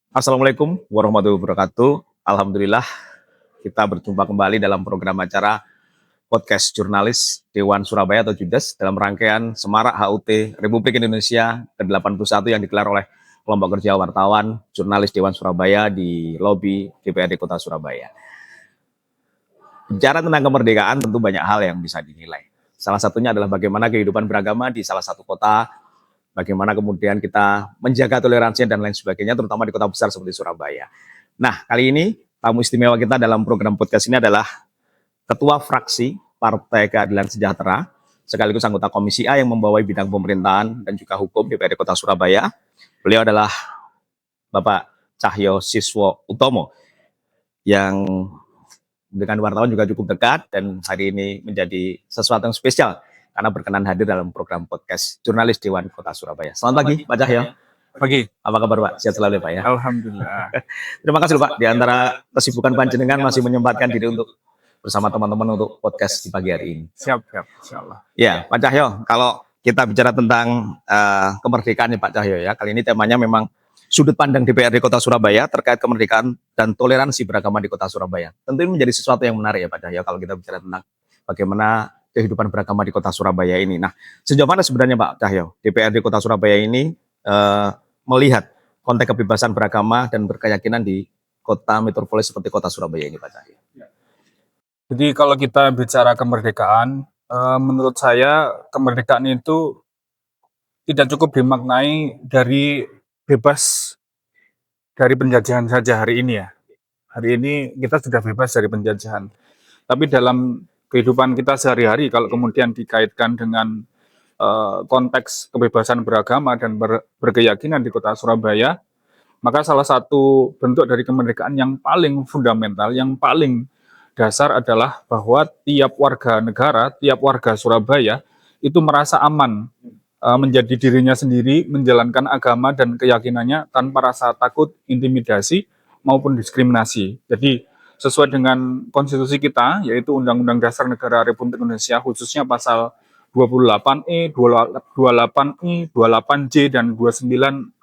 Assalamualaikum warahmatullahi wabarakatuh. Alhamdulillah kita berjumpa kembali dalam program acara podcast jurnalis Dewan Surabaya atau Judes dalam rangkaian Semarak HUT Republik Indonesia ke-81 yang digelar oleh kelompok kerja wartawan jurnalis Dewan Surabaya di lobi DPRD Kota Surabaya. Bicara tentang kemerdekaan tentu banyak hal yang bisa dinilai. Salah satunya adalah bagaimana kehidupan beragama di salah satu kota, bagaimana kemudian kita menjaga toleransi dan lain sebagainya, terutama di kota besar seperti Surabaya. Nah, kali ini tamu istimewa kita dalam program podcast ini adalah Ketua Fraksi Partai Keadilan Sejahtera, sekaligus anggota Komisi A yang membawai bidang pemerintahan dan juga hukum DPRD Kota Surabaya. Beliau adalah Bapak Cahyo Siswo Utomo, yang dengan wartawan juga cukup dekat dan hari ini menjadi sesuatu yang spesial karena berkenan hadir dalam program podcast jurnalis Dewan Kota Surabaya. Selamat pagi, Pak Cahyo. Pagi. Apa kabar Pak? Sehat selalu Pak ya? Alhamdulillah. Terima kasih Pak. Di antara kesibukan panjenengan masih menyempatkan diri untuk bersama teman-teman untuk podcast di pagi hari ini. Siap, insya Allah. Ya, Pak Cahyo, kalau kita bicara tentang kemerdekaan nih Pak Cahyo ya, kali ini temanya memang sudut pandang DPRD Kota Surabaya terkait kemerdekaan dan toleransi beragama di Kota Surabaya. Tentu ini menjadi sesuatu yang menarik ya Pak Cahyo kalau kita bicara tentang bagaimana kehidupan beragama di Kota Surabaya ini. Nah, sejauh mana sebenarnya Pak Cahyo DPRD Kota Surabaya ini melihat konteks kebebasan beragama dan berkeyakinan di kota metropolis seperti Kota Surabaya ini Pak Cahyo? Jadi kalau kita bicara kemerdekaan, menurut saya kemerdekaan itu tidak cukup dimaknai dari bebas dari penjajahan saja hari ini ya. Hari ini kita sudah bebas dari penjajahan. Tapi dalam kehidupan kita sehari-hari, kalau kemudian dikaitkan dengan konteks kebebasan beragama dan berkeyakinan di Kota Surabaya, maka salah satu bentuk dari kemerdekaan yang paling fundamental, yang paling dasar adalah bahwa tiap warga negara, tiap warga Surabaya itu merasa aman menjadi dirinya sendiri, menjalankan agama dan keyakinannya tanpa rasa takut, intimidasi maupun diskriminasi. Jadi sesuai dengan konstitusi kita, yaitu Undang-Undang Dasar Negara Republik Indonesia, khususnya pasal 28E, 28I, 28J, dan 29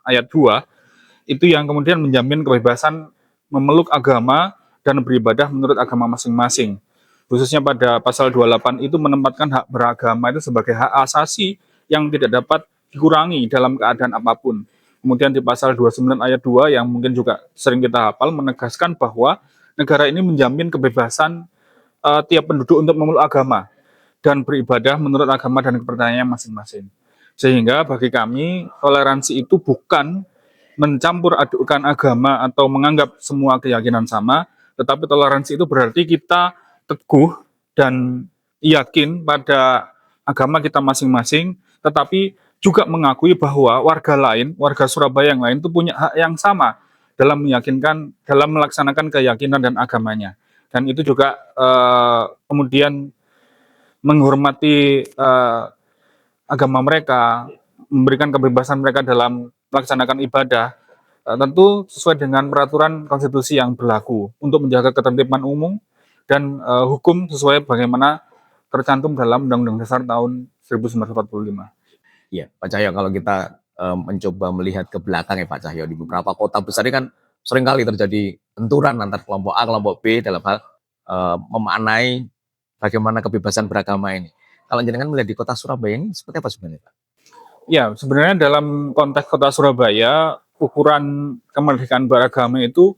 ayat 2, itu yang kemudian menjamin kebebasan memeluk agama dan beribadah menurut agama masing-masing. Khususnya pada pasal 28 itu menempatkan hak beragama itu sebagai hak asasi yang tidak dapat dikurangi dalam keadaan apapun. Kemudian di pasal 29 ayat 2 yang mungkin juga sering kita hafal menegaskan bahwa negara ini menjamin kebebasan tiap penduduk untuk memeluk agama dan beribadah menurut agama dan kepercayaannya masing-masing. Sehingga bagi kami toleransi itu bukan mencampur adukan agama atau menganggap semua keyakinan sama, tetapi toleransi itu berarti kita teguh dan yakin pada agama kita masing-masing, tetapi juga mengakui bahwa warga lain, warga Surabaya yang lain itu punya hak yang sama dalam meyakinkan, dalam melaksanakan keyakinan dan agamanya. Dan itu juga kemudian menghormati agama mereka, memberikan kebebasan mereka dalam melaksanakan ibadah, tentu sesuai dengan peraturan konstitusi yang berlaku untuk menjaga ketertiban umum dan hukum sesuai bagaimana tercantum dalam Undang-Undang Dasar tahun 1945. Iya, Pak Cahyo, kalau kita mencoba melihat ke belakang ya Pak Cahyo, di beberapa kota besar ini kan seringkali terjadi benturan antar kelompok A, kelompok B dalam hal memaknai bagaimana kebebasan beragama ini. Kalau jenengan melihat di Kota Surabaya ini seperti apa sebenarnya Pak? Ya, sebenarnya dalam konteks Kota Surabaya, ukuran kemerdekaan beragama itu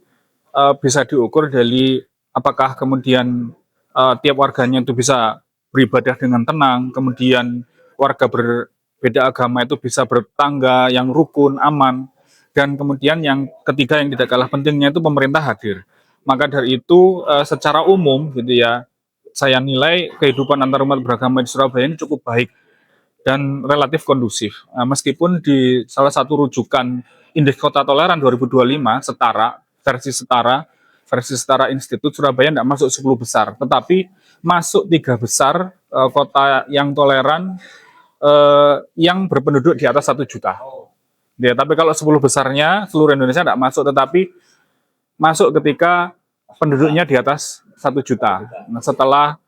bisa diukur dari apakah kemudian tiap warganya itu bisa beribadah dengan tenang, kemudian warga berbeda agama itu bisa bertetangga yang rukun, aman, dan kemudian yang ketiga yang tidak kalah pentingnya itu pemerintah hadir. Maka dari itu secara umum gitu ya, saya nilai kehidupan antar umat beragama di Surabaya ini cukup baik dan relatif kondusif. Meskipun di salah satu rujukan Indeks Kota Toleran 2025 versi setara Institut Surabaya tidak masuk 10 besar, tetapi masuk 3 besar kota yang toleran yang berpenduduk di atas 1 juta. Ya, tapi kalau 10 besarnya seluruh Indonesia tidak masuk, tetapi masuk ketika penduduknya di atas 1 juta. Nah, setelah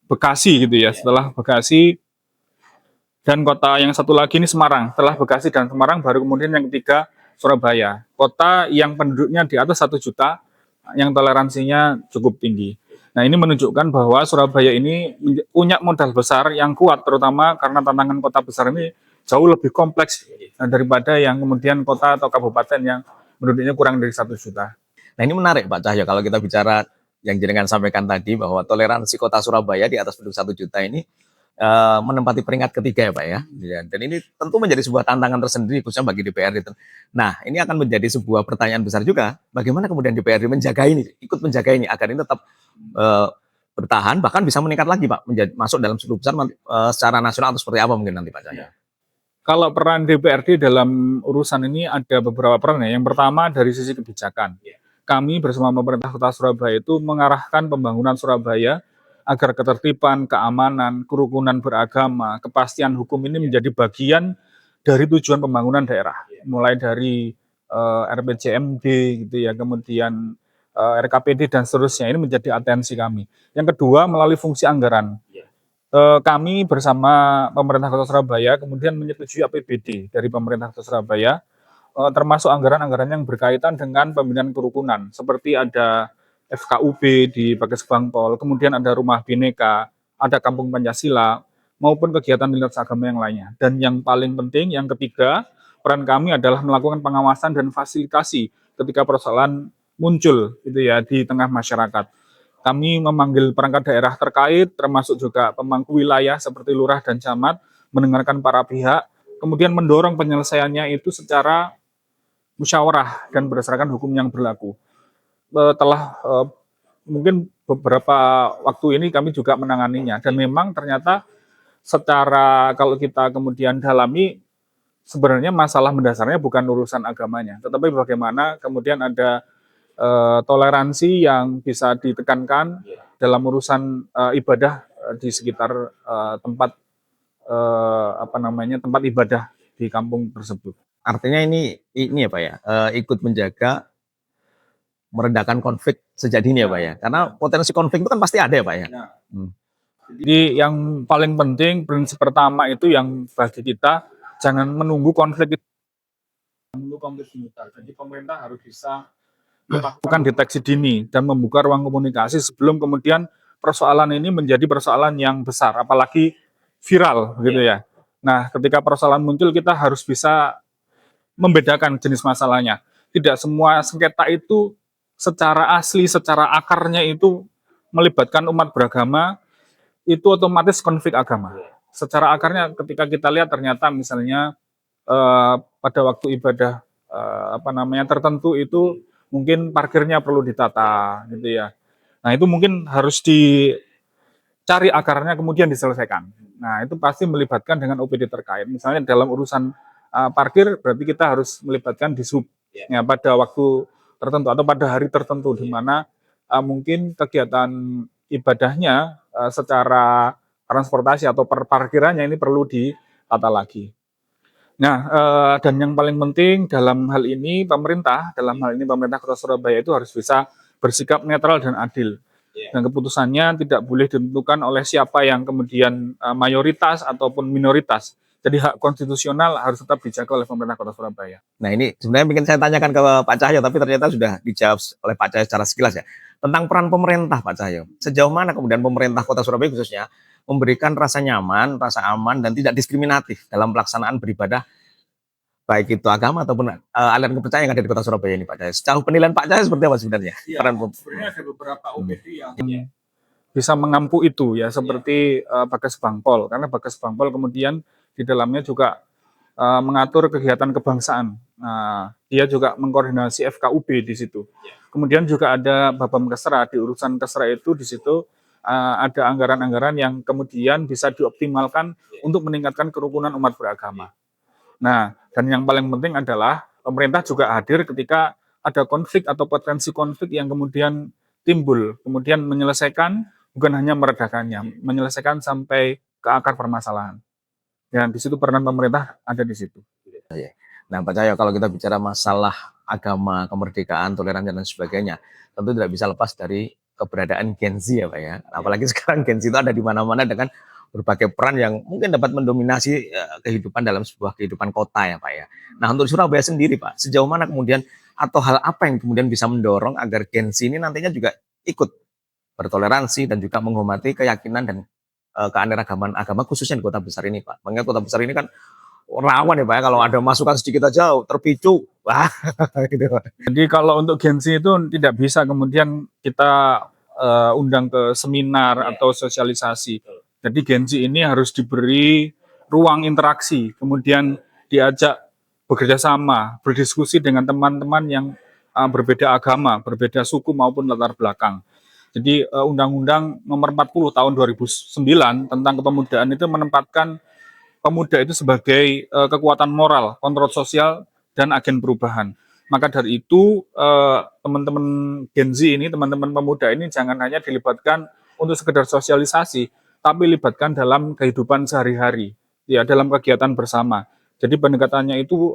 Bekasi gitu ya, setelah Bekasi dan kota yang satu lagi ini Semarang. Setelah Bekasi dan Semarang baru kemudian yang ketiga Surabaya, kota yang penduduknya di atas 1 juta, yang toleransinya cukup tinggi. Nah, ini menunjukkan bahwa Surabaya ini punya modal besar yang kuat, terutama karena tantangan kota besar ini jauh lebih kompleks daripada yang kemudian kota atau kabupaten yang penduduknya kurang dari 1 juta. Nah ini menarik Pak Cahyo kalau kita bicara yang jenengan sampaikan tadi bahwa toleransi kota Surabaya di atas penduduk 1 juta ini menempati peringkat ketiga ya Pak ya. Dan ini tentu menjadi sebuah tantangan tersendiri khususnya bagi DPRD. Nah ini akan menjadi sebuah pertanyaan besar juga, bagaimana kemudian DPRD menjaga ini, ikut menjaga ini agar ini tetap bertahan bahkan bisa meningkat lagi Pak, masuk dalam 10 besar secara nasional atau seperti apa mungkin nanti Pak Cahyo. Kalau peran DPRD dalam urusan ini ada beberapa peran ya. Yang pertama dari sisi kebijakan. Kami bersama pemerintah Kota Surabaya itu mengarahkan pembangunan Surabaya agar ketertiban, keamanan, kerukunan beragama, kepastian hukum ini menjadi bagian dari tujuan pembangunan daerah. Mulai dari RPJMD gitu ya, kemudian RKPD dan seterusnya, ini menjadi atensi kami. Yang kedua melalui fungsi anggaran. Kami bersama pemerintah Kota Surabaya kemudian menyetujui APBD dari pemerintah Kota Surabaya, termasuk anggaran-anggaran yang berkaitan dengan pembinaan kerukunan, seperti ada FKUB di Bages Bangpol, kemudian ada Rumah Bhinneka, ada Kampung Pancasila, maupun kegiatan lintas agama yang lainnya. Dan yang paling penting, yang ketiga, peran kami adalah melakukan pengawasan dan fasilitasi ketika persoalan muncul gitu ya di tengah masyarakat. Kami memanggil perangkat daerah terkait, termasuk juga pemangku wilayah seperti lurah dan camat, mendengarkan para pihak, kemudian mendorong penyelesaiannya itu secara musyawarah dan berdasarkan hukum yang berlaku. Telah mungkin beberapa waktu ini kami juga menanganinya, dan memang ternyata secara kalau kita kemudian dalami, sebenarnya masalah mendasarnya bukan urusan agamanya, tetapi bagaimana kemudian ada toleransi yang bisa ditekankan dalam urusan ibadah di sekitar tempat tempat ibadah di kampung tersebut. Artinya ini ya Pak ya, ikut menjaga meredakan konflik sejak dini ya Pak ya, karena potensi konflik itu kan pasti ada ya Pak ya. Jadi yang paling penting, prinsip pertama itu yang bagi kita, jangan menunggu konflik dimulai. Jadi pemerintah harus bisa melakukan deteksi dini dan membuka ruang komunikasi sebelum kemudian persoalan ini menjadi persoalan yang besar, apalagi viral gitu ya. Nah, ketika persoalan muncul kita harus bisa membedakan jenis masalahnya. Tidak semua sengketa itu secara asli, secara akarnya itu melibatkan umat beragama, itu otomatis konflik agama. Secara akarnya ketika kita lihat ternyata misalnya pada waktu ibadah tertentu itu mungkin parkirnya perlu ditata gitu ya. Nah, itu mungkin harus dicari akarnya kemudian diselesaikan. Nah, itu pasti melibatkan dengan OPD terkait. Misalnya dalam urusan parkir berarti kita harus melibatkan dishub ya, pada waktu tertentu atau pada hari tertentu di mana mungkin kegiatan ibadahnya secara transportasi atau parkirannya ini perlu ditata lagi. Nah, dan yang paling penting dalam hal ini pemerintah Kota Surabaya itu harus bisa bersikap netral dan adil. Dan keputusannya tidak boleh ditentukan oleh siapa yang kemudian mayoritas ataupun minoritas. Jadi hak konstitusional harus tetap dijaga oleh pemerintah Kota Surabaya. Nah ini sebenarnya ingin saya tanyakan ke Pak Cahyo, tapi ternyata sudah dijawab oleh Pak Cahyo secara sekilas ya. Tentang peran pemerintah Pak Cahyo, sejauh mana kemudian pemerintah Kota Surabaya khususnya memberikan rasa nyaman, rasa aman, dan tidak diskriminatif dalam pelaksanaan beribadah, baik itu agama ataupun aliran kepercayaan yang ada di Kota Surabaya ini Pak Cahyo. Sejauh penilaian Pak Cahyo seperti apa sebenarnya? Ya, sebenarnya ada beberapa OPD yang bisa mengampu itu ya, seperti Bages Bangpol, karena Bages Bangpol kemudian di dalamnya juga mengatur kegiatan kebangsaan. Nah, dia juga mengkoordinasi FKUB di situ. Kemudian juga ada Babamkesra, di urusan Kesra itu di situ ada anggaran-anggaran yang kemudian bisa dioptimalkan untuk meningkatkan kerukunan umat beragama. Nah, dan yang paling penting adalah pemerintah juga hadir ketika ada konflik atau potensi konflik yang kemudian timbul, kemudian menyelesaikan, bukan hanya meredakannya, menyelesaikan sampai ke akar permasalahan. Dan di situ peran pemerintah ada di situ. Nah, Pak Cahyo, kalau kita bicara masalah agama, kemerdekaan, toleransi dan sebagainya, tentu tidak bisa lepas dari keberadaan Gen Z ya Pak ya. Apalagi sekarang Gen Z itu ada di mana-mana dengan berbagai peran yang mungkin dapat mendominasi kehidupan dalam sebuah kehidupan kota ya Pak ya. Nah untuk Surabaya sendiri Pak, sejauh mana kemudian atau hal apa yang kemudian bisa mendorong agar Gen Z ini nantinya juga ikut bertoleransi dan juga menghormati keyakinan dan keanekaragaman agama khususnya di kota besar ini Pak. Mengingat kota besar ini kan rawan ya Pak ya, kalau ada masukan sedikit aja terpicu, wah gitu Pak. Jadi kalau untuk Gen Z itu tidak bisa kemudian kita undang ke seminar atau sosialisasi. Jadi Gen Z ini harus diberi ruang interaksi, kemudian diajak bekerja sama, berdiskusi dengan teman-teman yang berbeda agama, berbeda suku maupun latar belakang. Jadi Undang-Undang Nomor 40 Tahun 2009 tentang kepemudaan itu menempatkan pemuda itu sebagai kekuatan moral, kontrol sosial, dan agen perubahan. Maka dari itu teman-teman Gen Z ini, teman-teman pemuda ini jangan hanya dilibatkan untuk sekedar sosialisasi, tapi libatkan dalam kehidupan sehari-hari, ya dalam kegiatan bersama. Jadi pendekatannya itu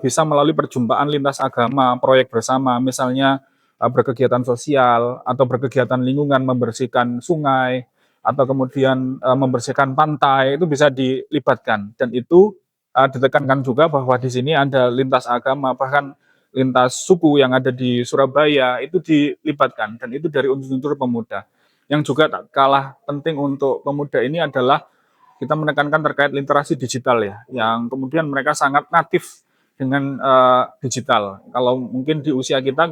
bisa melalui perjumpaan lintas agama, proyek bersama, misalnya berkegiatan sosial atau berkegiatan lingkungan, membersihkan sungai atau kemudian membersihkan pantai, itu bisa dilibatkan. Dan itu ditekankan juga bahwa di sini ada lintas agama, bahkan lintas suku yang ada di Surabaya itu dilibatkan, dan itu dari unsur-unsur pemuda. Yang juga tak kalah penting untuk pemuda ini adalah kita menekankan terkait literasi digital ya, yang kemudian mereka sangat natif dengan digital. Kalau mungkin di usia kita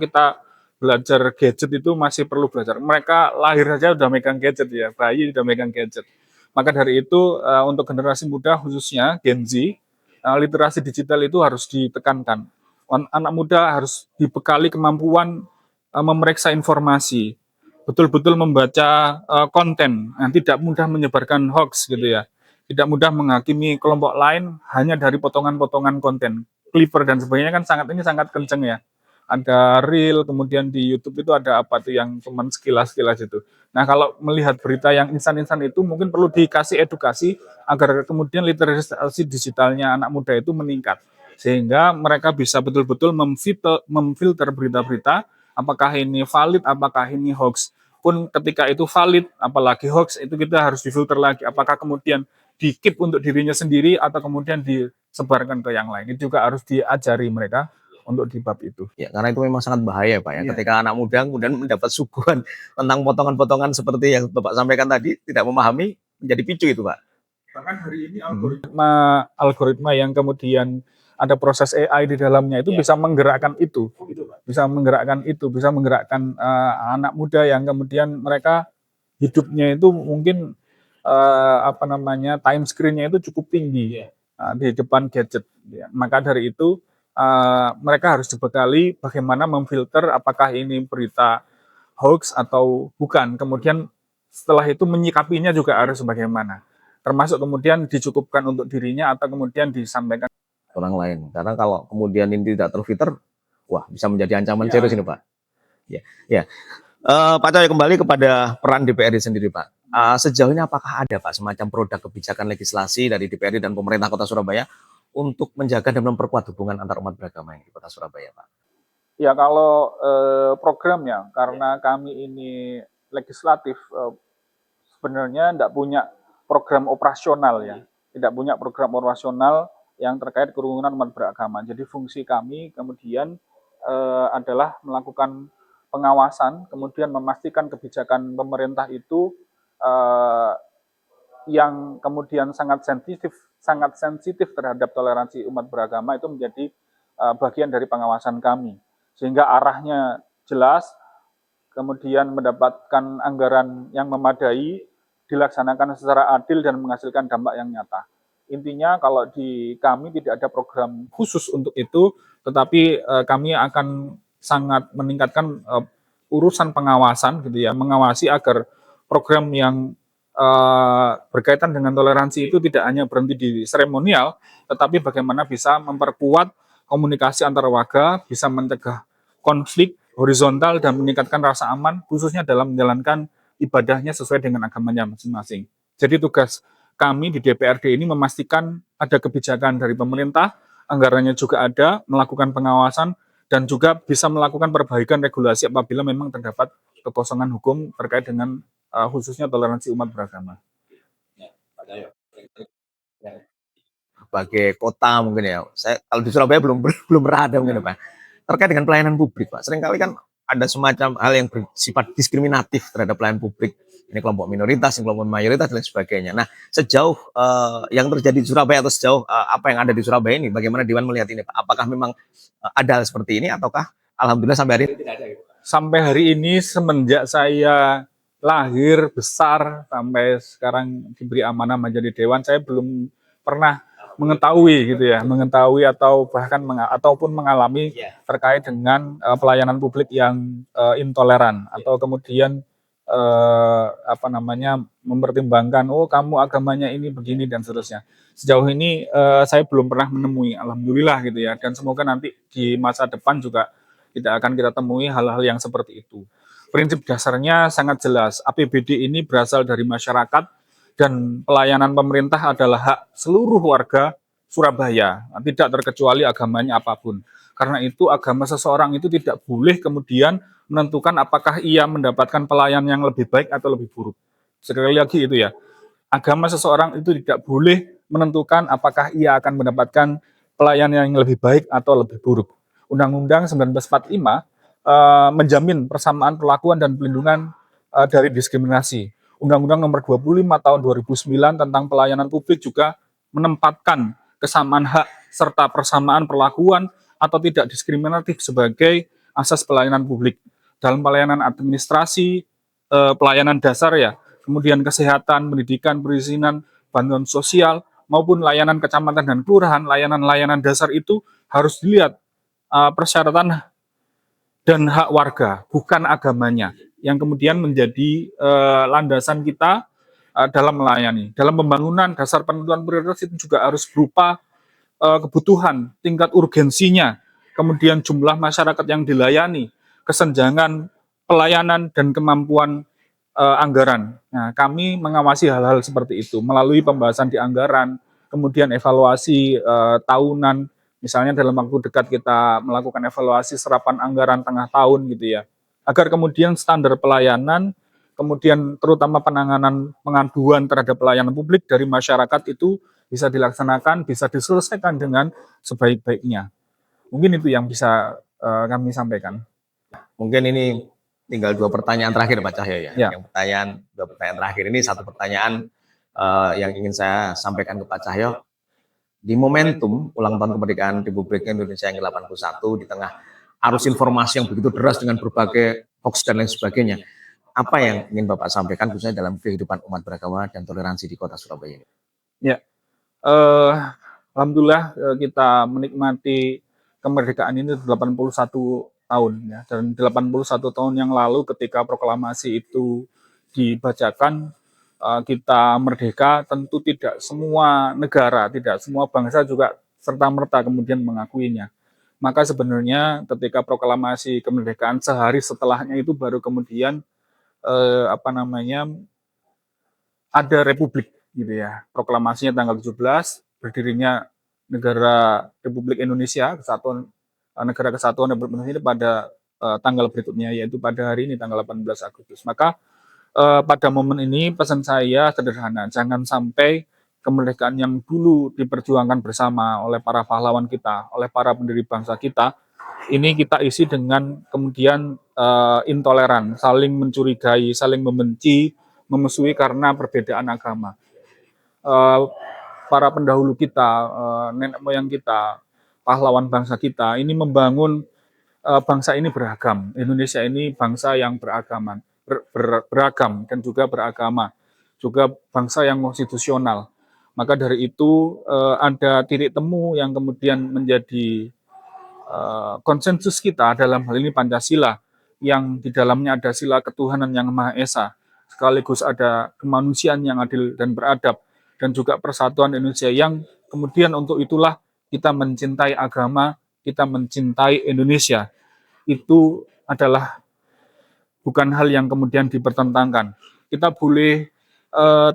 belajar gadget itu masih perlu belajar. Mereka lahir saja udah megang gadget ya, bayi udah megang gadget. Maka dari itu untuk generasi muda khususnya Gen Z, literasi digital itu harus ditekankan. Anak muda harus dibekali kemampuan memeriksa informasi, betul-betul membaca konten, tidak mudah menyebarkan hoax gitu ya, tidak mudah menghakimi kelompok lain hanya dari potongan-potongan konten, clipper dan sebagainya kan ini sangat kenceng ya. Ada reel, kemudian di YouTube itu ada apa tuh yang cuman sekilas-sekilas itu. Nah kalau melihat berita yang instan-instan itu mungkin perlu dikasih edukasi agar kemudian literasi digitalnya anak muda itu meningkat. Sehingga mereka bisa betul-betul memfilter berita-berita, apakah ini valid, apakah ini hoax. Pun ketika itu valid, apalagi hoax, itu kita harus difilter lagi. Apakah kemudian di-keep untuk dirinya sendiri atau kemudian disebarkan ke yang lain. Itu juga harus diajari mereka untuk di bab itu. Ya, karena itu memang sangat bahaya Pak ya. Ketika anak muda kemudian mendapat suguhan tentang potongan-potongan seperti yang Bapak sampaikan tadi, tidak memahami, menjadi picu itu Pak. Bahkan hari ini algoritma yang kemudian ada proses AI di dalamnya itu bisa menggerakkan itu, bisa menggerakkan anak muda yang kemudian mereka hidupnya itu mungkin time screen-nya itu cukup tinggi di depan gadget. Ya. Maka dari itu mereka harus dibekali bagaimana memfilter apakah ini berita hoax atau bukan. Kemudian setelah itu menyikapinya juga harus bagaimana. Termasuk kemudian dicukupkan untuk dirinya atau kemudian disampaikan orang lain. Karena kalau kemudian ini tidak terfilter, wah bisa menjadi ancaman serius ini Pak. Ya. Pak Coy, kembali kepada peran DPRD sendiri Pak. Sejauh ini apakah ada Pak semacam produk kebijakan legislasi dari DPRD dan pemerintah Kota Surabaya untuk menjaga dan memperkuat hubungan antar umat beragama di Kota Surabaya Pak? Ya kalau programnya, karena kami ini legislatif, sebenarnya tidak punya program operasional ya, tidak punya program operasional yang terkait kerukunan umat beragama. Jadi fungsi kami kemudian adalah melakukan pengawasan, kemudian memastikan kebijakan pemerintah itu yang kemudian sangat sensitif terhadap toleransi umat beragama itu menjadi bagian dari pengawasan kami. Sehingga arahnya jelas, kemudian mendapatkan anggaran yang memadai, dilaksanakan secara adil dan menghasilkan dampak yang nyata. Intinya kalau di kami tidak ada program khusus untuk itu, tetapi kami akan sangat meningkatkan urusan pengawasan gitu ya, mengawasi agar program yang berkaitan dengan toleransi itu tidak hanya berhenti di seremonial, tetapi bagaimana bisa memperkuat komunikasi antar warga, bisa mencegah konflik horizontal dan meningkatkan rasa aman, khususnya dalam menjalankan ibadahnya sesuai dengan agamanya masing-masing. Jadi tugas kami di DPRD ini memastikan ada kebijakan dari pemerintah, anggarannya juga ada, melakukan pengawasan, dan juga bisa melakukan perbaikan regulasi apabila memang terdapat kekosongan hukum terkait dengan khususnya toleransi umat beragama. Sebagai kota mungkin ya. Saya kalau di Surabaya belum belum pernah ada mungkin Pak. Terkait dengan pelayanan publik Pak. Seringkali kan ada semacam hal yang bersifat diskriminatif terhadap pelayanan publik. Ini kelompok minoritas, ini kelompok mayoritas dan lain sebagainya. Nah, sejauh yang terjadi di Surabaya atau sejauh apa yang ada di Surabaya ini, bagaimana Dewan melihat ini Pak? Apakah memang ada hal seperti ini ataukah alhamdulillah sampai hari ini tidak ada? Sampai hari ini semenjak saya lahir besar sampai sekarang diberi amanah menjadi dewan, saya belum pernah mengetahui gitu ya, mengetahui atau bahkan ataupun mengalami terkait dengan pelayanan publik yang intoleran atau kemudian apa namanya mempertimbangkan oh kamu agamanya ini begini dan seterusnya. Sejauh ini saya belum pernah menemui, alhamdulillah gitu ya, dan semoga nanti di masa depan juga tidak akan kita temui hal-hal yang seperti itu. Prinsip dasarnya sangat jelas, APBD ini berasal dari masyarakat dan pelayanan pemerintah adalah hak seluruh warga Surabaya, tidak terkecuali agamanya apapun. Karena itu agama seseorang itu tidak boleh kemudian menentukan apakah ia mendapatkan pelayanan yang lebih baik atau lebih buruk. Sekali lagi itu ya, agama seseorang itu tidak boleh menentukan apakah ia akan mendapatkan pelayanan yang lebih baik atau lebih buruk. Undang-Undang 1945 menjamin persamaan perlakuan dan pelindungan dari diskriminasi. Undang-Undang nomor 25 tahun 2009 tentang pelayanan publik juga menempatkan kesamaan hak serta persamaan perlakuan atau tidak diskriminatif sebagai asas pelayanan publik. Dalam pelayanan administrasi, pelayanan dasar ya, kemudian kesehatan, pendidikan, perizinan, bantuan sosial, maupun layanan kecamatan dan kelurahan, layanan-layanan dasar itu harus dilihat persyaratan dan hak warga, bukan agamanya, yang kemudian menjadi landasan kita dalam melayani. Dalam pembangunan, dasar penentuan prioritas itu juga harus berupa kebutuhan, tingkat urgensinya, kemudian jumlah masyarakat yang dilayani, kesenjangan pelayanan dan kemampuan anggaran. Nah, kami mengawasi hal-hal seperti itu melalui pembahasan di anggaran, kemudian evaluasi tahunan, misalnya dalam waktu dekat kita melakukan evaluasi serapan anggaran tengah tahun gitu ya, agar kemudian standar pelayanan, kemudian terutama penanganan pengaduan terhadap pelayanan publik dari masyarakat itu bisa dilaksanakan, bisa diselesaikan dengan sebaik-baiknya. Mungkin itu yang bisa kami sampaikan. Mungkin ini tinggal dua pertanyaan terakhir Pak Cahyo ya. Ya. Yang dua pertanyaan terakhir ini satu pertanyaan yang ingin saya sampaikan ke Pak Cahyo. Di momentum ulang tahun kemerdekaan Republik Indonesia yang ke-81 di tengah arus informasi yang begitu deras dengan berbagai hoax dan lain sebagainya, apa yang ingin Bapak sampaikan khususnya dalam kehidupan umat beragama dan toleransi di kota Surabaya ini? Ya, alhamdulillah kita menikmati kemerdekaan ini 81 tahun ya, dan 81 tahun yang lalu ketika proklamasi itu dibacakan kita merdeka, tentu tidak semua negara, tidak semua bangsa juga serta-merta kemudian mengakuinya. Maka sebenarnya ketika proklamasi kemerdekaan sehari setelahnya itu baru kemudian apa namanya ada republik gitu ya. Proklamasinya tanggal 17, berdirinya negara Republik Indonesia, negara kesatuan Republik Indonesia pada tanggal berikutnya, yaitu pada hari ini tanggal 18 Agustus. Maka pada momen ini pesan saya sederhana, jangan sampai kemerdekaan yang dulu diperjuangkan bersama oleh para pahlawan kita, oleh para pendiri bangsa kita, ini kita isi dengan kemudian intoleran, saling mencurigai, saling membenci, memusuhi karena perbedaan agama. Para pendahulu kita, nenek moyang kita, pahlawan bangsa kita, ini membangun bangsa ini beragam. Indonesia ini bangsa yang beragam dan juga beragama, juga bangsa yang konstitusional. Maka dari itu ada titik temu yang kemudian menjadi konsensus kita dalam hal ini Pancasila, yang di dalamnya ada sila ketuhanan yang Maha Esa, sekaligus ada kemanusiaan yang adil dan beradab, dan juga persatuan Indonesia, yang kemudian untuk itulah kita mencintai agama, kita mencintai Indonesia. Itu adalah bukan hal yang kemudian dipertentangkan. Kita boleh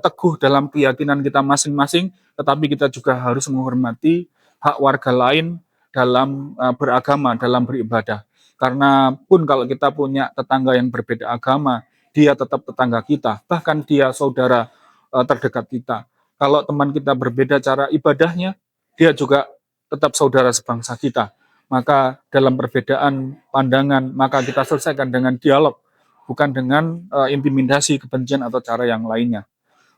teguh dalam keyakinan kita masing-masing, tetapi kita juga harus menghormati hak warga lain dalam beragama, dalam beribadah. Karena pun kalau kita punya tetangga yang berbeda agama, dia tetap tetangga kita, bahkan dia saudara terdekat kita. Kalau teman kita berbeda cara ibadahnya, dia juga tetap saudara sebangsa kita. Maka dalam perbedaan pandangan, maka kita selesaikan dengan dialog, bukan dengan intimidasi, kebencian, atau cara yang lainnya.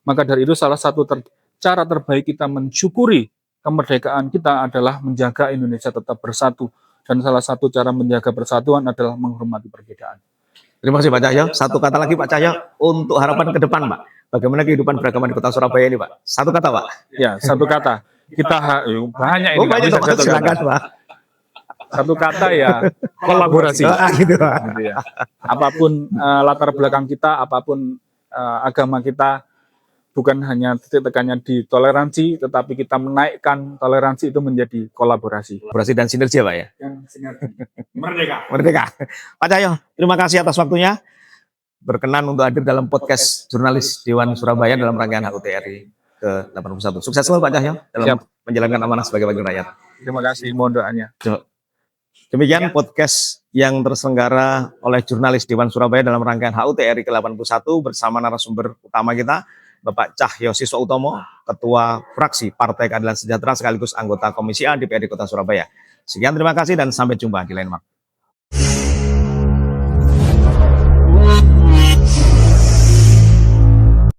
Maka dari itu salah satu cara terbaik kita mensyukuri kemerdekaan kita adalah menjaga Indonesia tetap bersatu. Dan salah satu cara menjaga persatuan adalah menghormati perbedaan. Terima kasih Pak Cahyo. Satu kata lagi Pak Cahyo untuk harapan ke depan Pak. Bagaimana kehidupan beragama di kota Surabaya ini Pak? Satu kata Pak. Ya, satu kata. Kita banyak ini. Banyak bisa Pak, satu silakan kata. Pak. Satu kata ya kolaborasi. Gitu Pak. Gitu ya. Apapun latar belakang kita, apapun agama kita, bukan hanya titik tekannya di toleransi, tetapi kita menaikkan toleransi itu menjadi kolaborasi. Kolaborasi dan sinergi Pak ya. Merdeka. Merdeka. Pak Cahyo, terima kasih atas waktunya. Berkenan untuk hadir dalam podcast jurnalis Dewan Surabaya dalam rangkaian HUT RI ke-81. Sukses selalu Pak Cahyo dalam Siap. menjalankan amanah sebagai wakil rakyat. Terima kasih, mohon doanya. Demikian podcast yang terselenggara oleh jurnalis Dewan Surabaya dalam rangkaian HUT RI ke-81 bersama narasumber utama kita, Bapak Cahyo Siswa Utomo, Ketua Fraksi Partai Keadilan Sejahtera sekaligus anggota Komisi A DPRD Kota Surabaya. Sekian, terima kasih dan sampai jumpa di lain waktu.